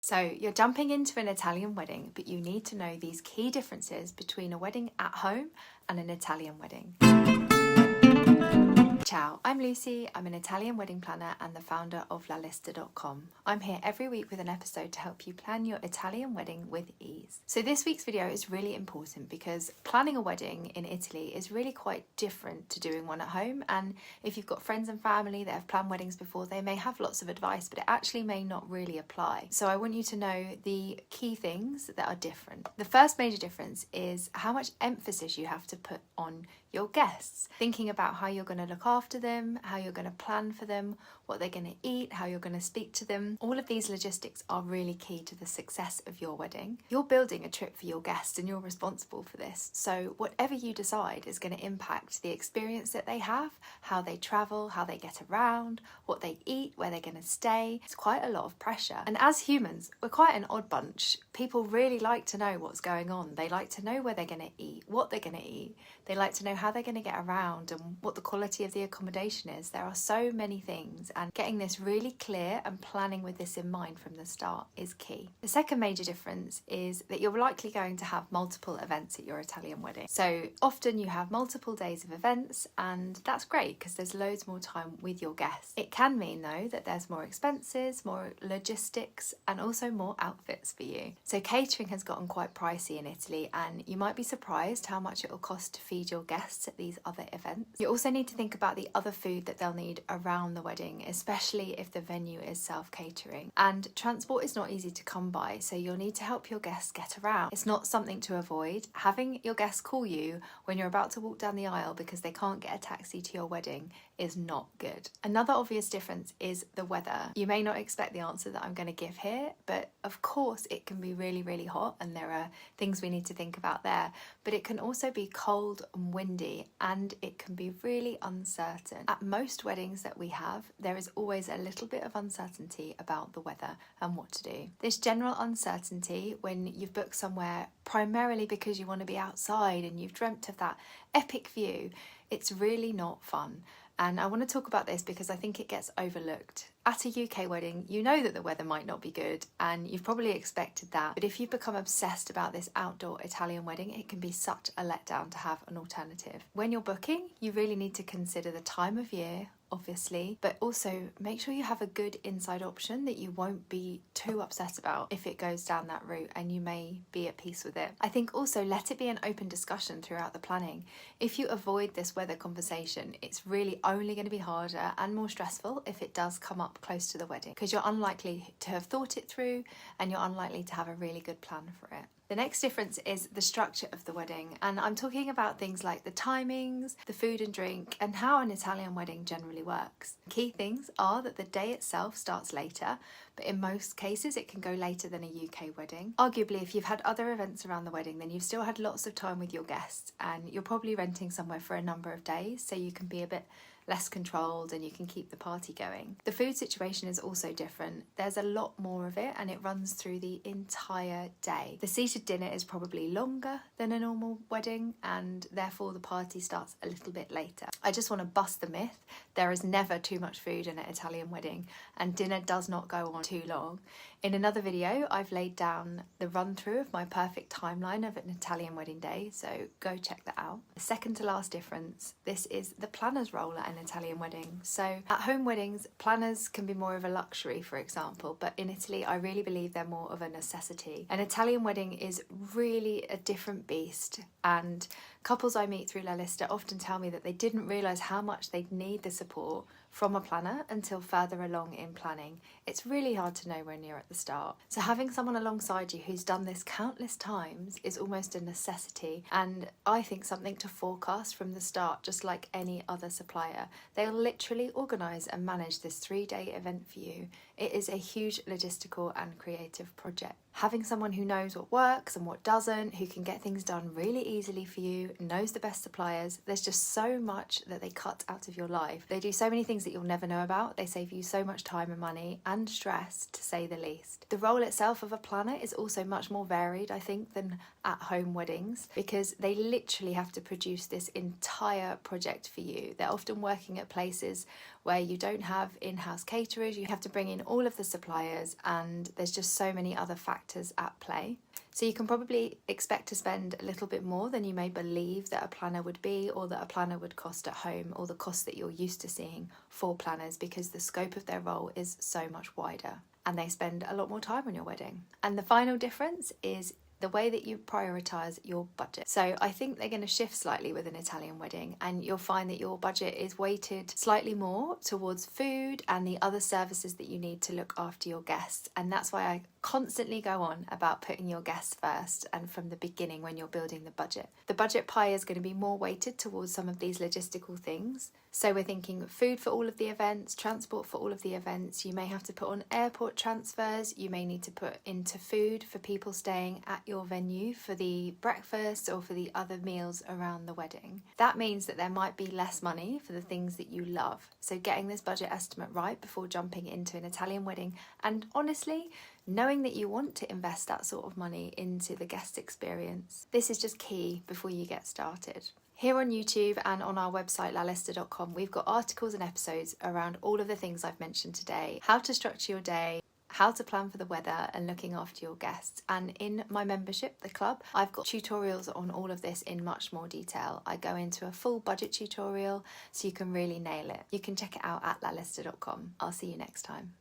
So you're jumping into an Italian wedding, but you need to know these key differences between a wedding at home and an Italian wedding. Ciao, I'm Lucy. I'm an Italian wedding planner and the founder of Lista.com. I'm here every week with an episode to help you plan your Italian wedding with ease. So this week's video is really important because planning a wedding in Italy is really quite different to doing one at home. And if you've got friends and family that have planned weddings before, they may have lots of advice, but it actually may not really apply. So I want you to know the key things that are different. The first major difference is how much emphasis you have to put on your guests, thinking about how you're going to look after them, how you're going to plan for them, what they're going to eat, how you're going to speak to them. All of these logistics are really key to the success of your wedding. You're building a trip for your guests and you're responsible for this. So whatever you decide is going to impact the experience that they have, how they travel, how they get around, what they eat, where they're going to stay. It's quite a lot of pressure. And as humans, we're quite an odd bunch. People really like to know what's going on. They like to know where they're going to eat, what they're going to eat. They like to know how they're going to get around and what the quality of the accommodation is. There are so many things, and getting this really clear and planning with this in mind from the start is key. The second major difference is that you're likely going to have multiple events at your Italian wedding. So often you have multiple days of events, and that's great because there's loads more time with your guests. It can mean though that there's more expenses, more logistics, and also more outfits for you. So catering has gotten quite pricey in Italy, and you might be surprised how much it will cost to feed your guests at these other events. You also need to think about the other food that they'll need around the wedding, especially if the venue is self-catering. And transport is not easy to come by, so you'll need to help your guests get around. It's not something to avoid. Having your guests call you when you're about to walk down the aisle because they can't get a taxi to your wedding is not good. Another obvious difference is the weather. You may not expect the answer that I'm going to give here, but of course it can be really, really hot and there are things we need to think about there. But it can also be cold and windy, and it can be really uncertain. At most weddings that we have, there is always a little bit of uncertainty about the weather and what to do. This general uncertainty when you've booked somewhere primarily because you want to be outside and you've dreamt of that epic view, it's really not fun. And I want to talk about this because I think it gets overlooked. At a UK wedding, you know that the weather might not be good and you've probably expected that. But if you've become obsessed about this outdoor Italian wedding, it can be such a letdown to have an alternative. When you're booking, you really need to consider the time of year, obviously, but also make sure you have a good inside option that you won't be too upset about if it goes down that route and you may be at peace with it. I think also let it be an open discussion throughout the planning. If you avoid this weather conversation, it's really only going to be harder and more stressful if it does come up close to the wedding, because you're unlikely to have thought it through and you're unlikely to have a really good plan for it. The next difference is the structure of the wedding, and I'm talking about things like the timings, the food and drink, and how an Italian wedding generally works. Key things are that the day itself starts later, but in most cases it can go later than a UK wedding. Arguably, if you've had other events around the wedding, then you've still had lots of time with your guests, and you're probably renting somewhere for a number of days, so you can be a bit less controlled and you can keep the party going. The food situation is also different. There's a lot more of it and it runs through the entire day. The seated dinner is probably longer than a normal wedding and therefore the party starts a little bit later. I just want to bust the myth. There is never too much food in an Italian wedding and dinner does not go on too long. In another video, I've laid down the run through of my perfect timeline of an Italian wedding day, so go check that out. The second to last difference, this is the planner's role at an Italian wedding. So at home weddings, planners can be more of a luxury, for example, but in Italy, I really believe they're more of a necessity. An Italian wedding is really a different beast, and couples I meet through La Lista often tell me that they didn't realise how much they'd need the support from a planner until further along in planning. It's really hard to know when you're at the start. So having someone alongside you who's done this countless times is almost a necessity, and I think something to forecast from the start, just like any other supplier. They'll literally organise and manage this 3-day event for you. It is a huge logistical and creative project. Having someone who knows what works and what doesn't, who can get things done really easily for you, knows the best suppliers, there's just so much that they cut out of your life. They do so many things that you'll never know about. They save you so much time and money and stress, to say the least. The role itself of a planner is also much more varied, I think, than at home weddings, because they literally have to produce this entire project for you. They're often working at places where you don't have in-house caterers. You have to bring in all of the suppliers, and there's just so many other factors at play. So you can probably expect to spend a little bit more than you may believe that a planner would be, or that a planner would cost at home, or the cost that you're used to seeing for planners, because the scope of their role is so much wider and they spend a lot more time on your wedding. And the final difference is the way that you prioritise your budget. So I think they're going to shift slightly with an Italian wedding, and you'll find that your budget is weighted slightly more towards food and the other services that you need to look after your guests. And that's why I constantly go on about putting your guests first, and from the beginning when you're building the budget. The budget pie is going to be more weighted towards some of these logistical things. So we're thinking food for all of the events, transport for all of the events. You may have to put on airport transfers. You may need to put into food for people staying at your venue for the breakfast or for the other meals around the wedding. That means that there might be less money for the things that you love. So getting this budget estimate right before jumping into an Italian wedding, and honestly, knowing that you want to invest that sort of money into the guest experience. This is just key before you get started. Here on YouTube and on our website lalista.com, we've got articles and episodes around all of the things I've mentioned today: how to structure your day, how to plan for the weather, and looking after your guests. And in my membership, the club, I've got tutorials on all of this in much more detail. I go into a full budget tutorial so you can really nail it. You can check it out at lalista.com. I'll see you next time.